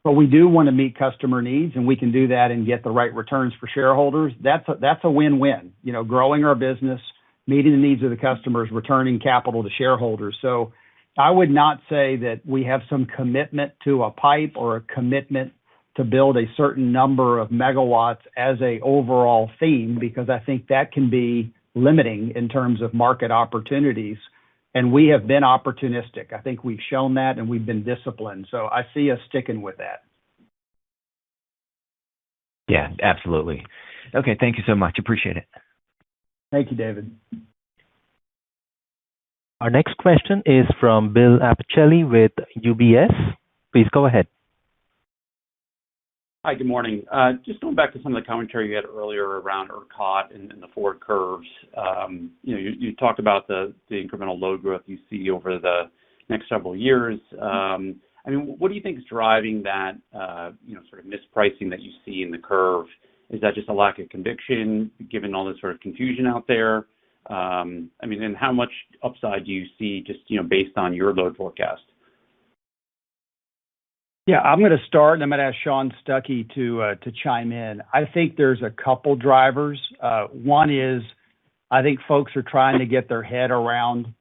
But we do want to meet customer needs, and we can do that and get the right returns for shareholders. That's a win-win, growing our business, meeting the needs of the customers, returning capital to shareholders. So I would not say that we have some commitment to a pipe or a commitment to build a certain number of megawatts as a overall theme, because I think that can be limiting in terms of market opportunities. And we have been opportunistic. I think we've shown that, and we've been disciplined. So I see us sticking with that. Yeah, absolutely. Okay, thank you so much. Appreciate it. Thank you, David. Our next question is from Bill Appicelli with UBS. Please go ahead. Hi, good morning. Just going back to some of the commentary you had earlier around ERCOT and the forward curves. You talked about the incremental load growth you see over the next several years. What do you think is driving that, sort of mispricing that you see in the curve? Is that just a lack of conviction, given all this sort of confusion out there? And how much upside do you see just, based on your load forecast? Yeah, I'm going to start, and I'm going to ask Sean Stuckey to chime in. I think there's a couple drivers. One is I think folks are trying to get their head around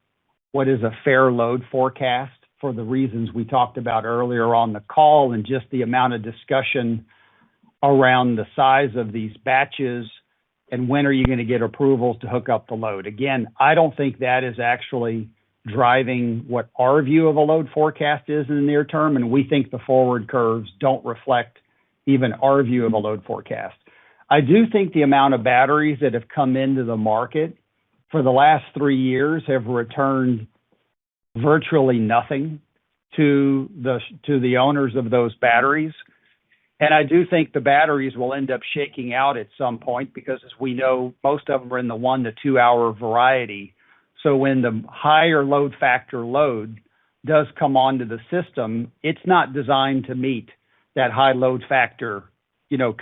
what is a fair load forecast for the reasons we talked about earlier on the call, and just the amount of discussion around the size of these batches and when are you going to get approvals to hook up the load. Again, I don't think that is actually driving what our view of a load forecast is in the near term, and we think the forward curves don't reflect even our view of a load forecast. I do think the amount of batteries that have come into the market for the last 3 years have returned virtually nothing to the owners of those batteries. And I do think the batteries will end up shaking out at some point because, as we know, most of them are in the 1 to 2 hour variety. So when the higher load factor load does come onto the system, it's not designed to meet that high load factor,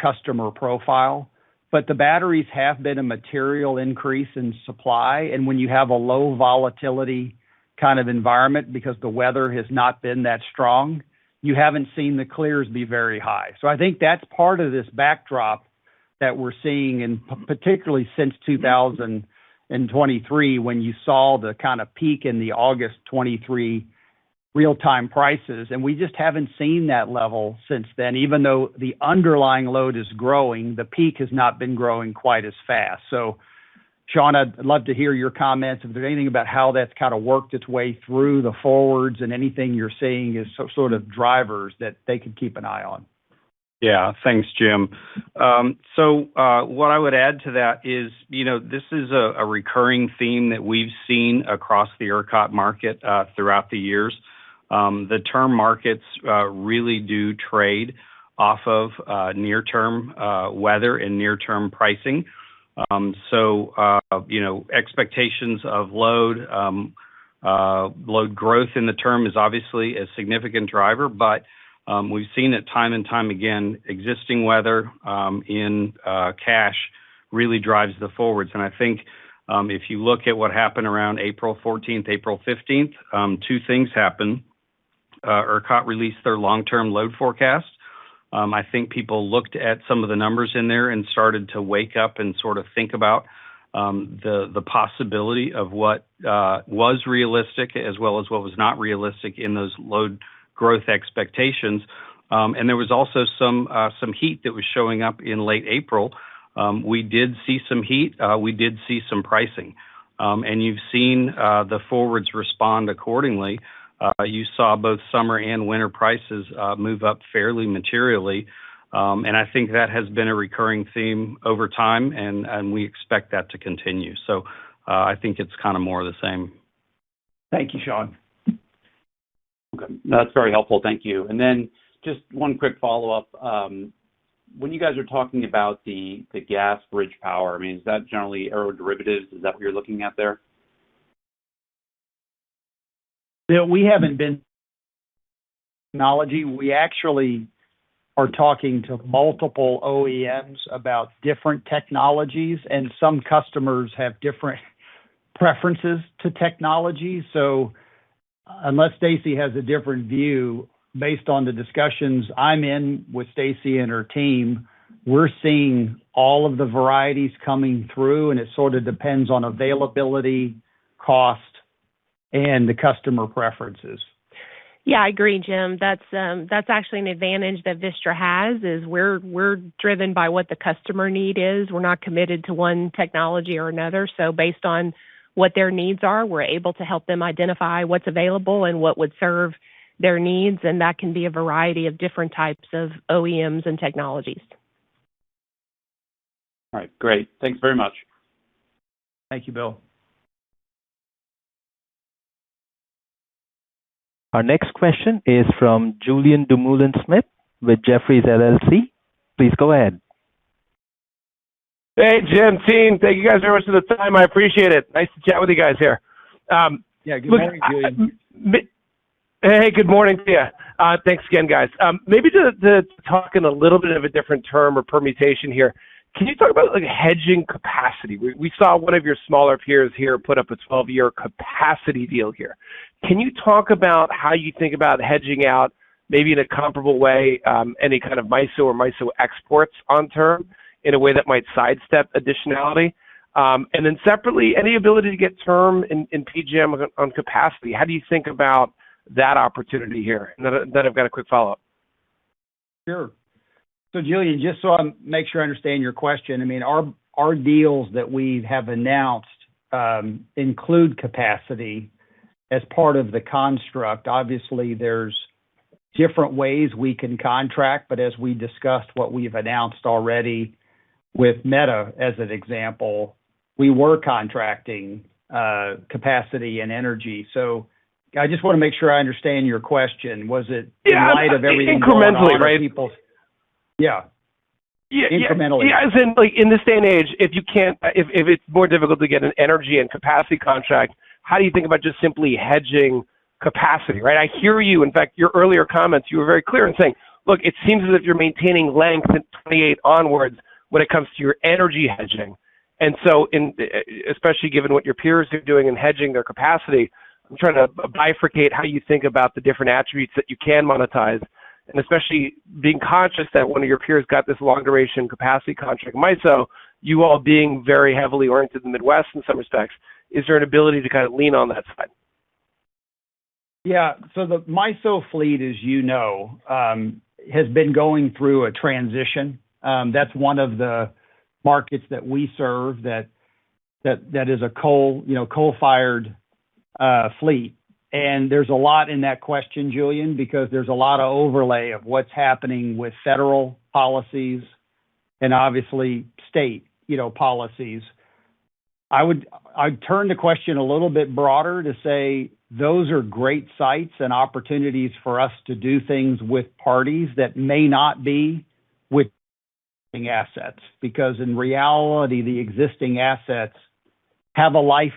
customer profile. But the batteries have been a material increase in supply. And when you have a low volatility kind of environment because the weather has not been that strong, you haven't seen the clears be very high. So I think that's part of this backdrop that we're seeing, and particularly since 2023, when you saw the kind of peak in the August 23 real-time prices. And we just haven't seen that level since then. Even though the underlying load is growing, the peak has not been growing quite as fast. So Sean, I'd love to hear your comments. If there's anything about how that's kind of worked its way through the forwards and anything you're seeing is sort of drivers that they could keep an eye on. Yeah, thanks, Jim. What I would add to that is, this is a recurring theme that we've seen across the ERCOT market throughout the years. The term markets really do trade off of near-term weather and near-term pricing. Expectations of load growth in the term is obviously a significant driver, but we've seen it time and time again. Existing weather in cash really drives the forwards. And I think if you look at what happened around April 14th, April 15th, two things happened. ERCOT released their long-term load forecast. I think people looked at some of the numbers in there and started to wake up and sort of think about the possibility of what was realistic as well as what was not realistic in those load growth expectations. And there was also some heat that was showing up in late April. We did see some heat. We did see some pricing. And you've seen the forwards respond accordingly. You saw both summer and winter prices move up fairly materially. And I think that has been a recurring theme over time, and we expect that to continue. So I think it's kind of more of the same. Thank you, Sean. Okay, that's very helpful. Thank you. And then just one quick follow-up. When you guys are talking about the gas bridge power, I mean, is that generally aeroderivatives? Is that what you're looking at there? We haven't been technology. We actually are talking to multiple OEMs about different technologies, and some customers have different preferences to technology. So unless Stacey has a different view, based on the discussions I'm in with Stacey and her team, we're seeing all of the varieties coming through, and it sort of depends on availability, cost, and the customer preferences. Yeah, I agree, Jim. That's actually an advantage that Vistra has, is we're driven by what the customer need is. We're not committed to one technology or another. So based on what their needs are, we're able to help them identify what's available and what would serve their needs, and that can be a variety of different types of OEMs and technologies. All right, great. Thanks very much. Thank you, Bill. Our next question is from Julian Dumoulin-Smith with Jefferies LLC. Please go ahead. Hey, Jim, team. Thank you guys very much for the time. I appreciate it. Nice to chat with you guys here. Good morning, Julian. Hey, good morning to you. Thanks again, guys. Maybe to talk in a little bit of a different term or permutation here, can you talk about hedging capacity? We saw one of your smaller peers here put up a 12-year capacity deal here. Can you talk about how you think about hedging out, maybe in a comparable way, any kind of MISO or MISO exports on term in a way that might sidestep additionality? And then separately, any ability to get term in PJM on capacity? How do you think about that opportunity here? And then I've got a quick follow-up. Sure. So, Julian, just so I make sure I understand your question, I mean, our deals that we have announced include capacity as part of the construct. Obviously, there's different ways we can contract, but as we discussed what we've announced already with Meta as an example, we were contracting capacity and energy. So I just want to make sure I understand your question. Was it in light of everything incrementally, going on, right? Yeah. Incrementally. Yeah, as in, like, in this day and age, if you can't, if it's more difficult to get an energy and capacity contract, how do you think about just simply hedging capacity, right? I hear you. In fact, your earlier comments, you were very clear in saying, look, it seems as if you're maintaining length in 28 onwards when it comes to your energy hedging. And so, especially given what your peers are doing in hedging their capacity, I'm trying to bifurcate how you think about the different attributes that you can monetize, and especially being conscious that one of your peers got this long duration capacity contract, MISO, you all being very heavily oriented in the Midwest in some respects. Is there an ability to kind of lean on that side? Yeah, so the MISO fleet, as you know, has been going through a transition. That's one of the markets that we serve that is a coal-fired fleet. And there's a lot in that question, Julian, because there's a lot of overlay of what's happening with federal policies and obviously state, policies. I'd turn the question a little bit broader to say those are great sites and opportunities for us to do things with parties that may not be with assets, because in reality, the existing assets have a life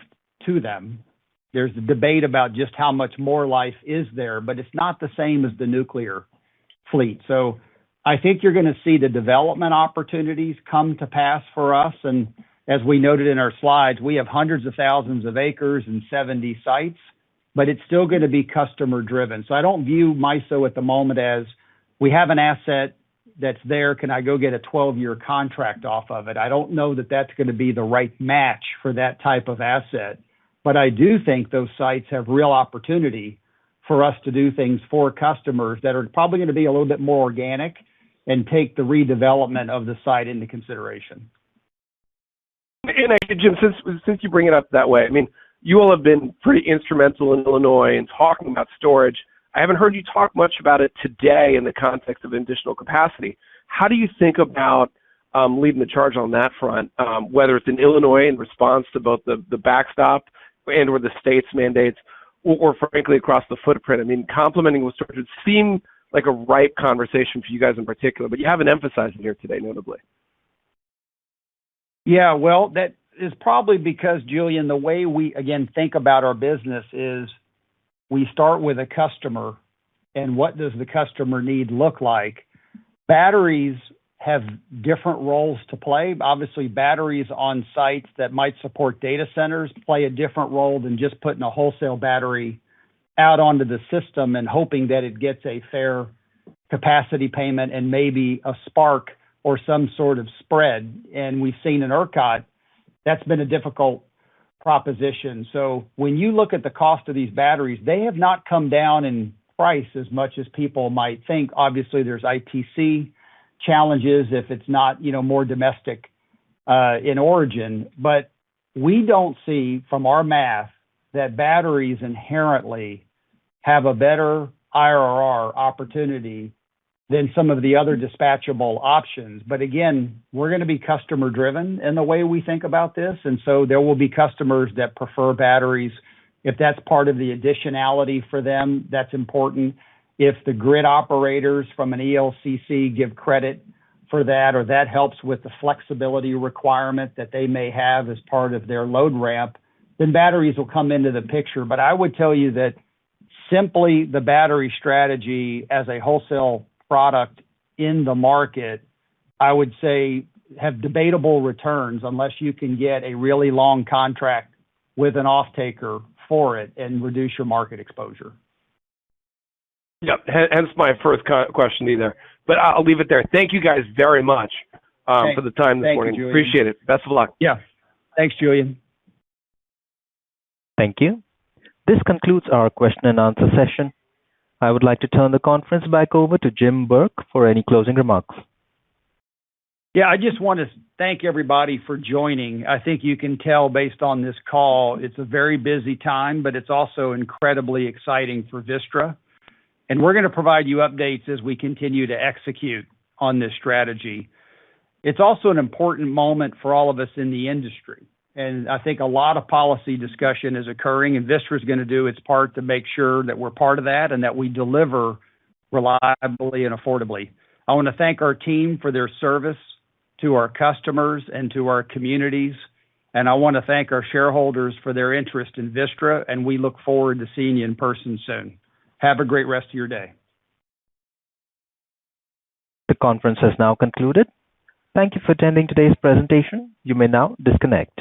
to them. There's a debate about just how much more life is there, but it's not the same as the nuclear fleet. So I think you're going to see the development opportunities come to pass for us. And as we noted in our slides, we have hundreds of thousands of acres and 70 sites, but it's still going to be customer driven. So I don't view MISO at the moment as we have an asset that's there. Can I go get a 12-year contract off of it? I don't know that that's going to be the right match for that type of asset. But I do think those sites have real opportunity for us to do things for customers that are probably going to be a little bit more organic and take the redevelopment of the site into consideration. And Jim, since you bring it up that way, I mean, you all have been pretty instrumental in Illinois in talking about storage. I haven't heard you talk much about it today in the context of additional capacity. How do you think about leading the charge on that front, whether it's in Illinois in response to both the backstop and or the state's mandates, or frankly across the footprint? I mean, complementing with storage would seem like a ripe conversation for you guys in particular, but you haven't emphasized it here today, notably. Yeah, well, that is probably because, Julian, the way we, again, think about our business is we start with a customer and what does the customer need look like. Batteries have different roles to play. Obviously, batteries on sites that might support data centers play a different role than just putting a wholesale battery out onto the system and hoping that it gets a fair capacity payment and maybe a spark or some sort of spread. And we've seen in ERCOT, that's been a difficult proposition. So when you look at the cost of these batteries, they have not come down in price as much as people might think. Obviously, there's ITC challenges if it's not, more domestic in origin. But we don't see from our math that batteries inherently have a better IRR opportunity than some of the other dispatchable options. But again, we're going to be customer driven in the way we think about this. And so there will be customers that prefer batteries. If that's part of the additionality for them, that's important. If the grid operators from an ELCC give credit for that, or that helps with the flexibility requirement that they may have as part of their load ramp, then batteries will come into the picture. But I would tell you that simply the battery strategy as a wholesale product in the market, I would say have debatable returns unless you can get a really long contract with an off-taker for it and reduce your market exposure. Yep, hence my first question either. But I'll leave it there. Thank you guys very much for the time this morning. Appreciate it. Best of luck. Yeah. Thanks, Julian. Thank you. This concludes our question and answer session. I would like to turn the conference back over to Jim Burke for any closing remarks. Yeah, I just want to thank everybody for joining. I think you can tell based on this call, it's a very busy time, but it's also incredibly exciting for Vistra. And we're going to provide you updates as we continue to execute on this strategy. It's also an important moment for all of us in the industry. And I think a lot of policy discussion is occurring, and Vistra is going to do its part to make sure that we're part of that and that we deliver reliably and affordably I want to thank our team for their service to our customers and to our communities. And I want to thank our shareholders for their interest in Vistra, and we look forward to seeing you in person soon. Have a great rest of your day. The conference has now concluded. Thank you for attending today's presentation. You may now disconnect.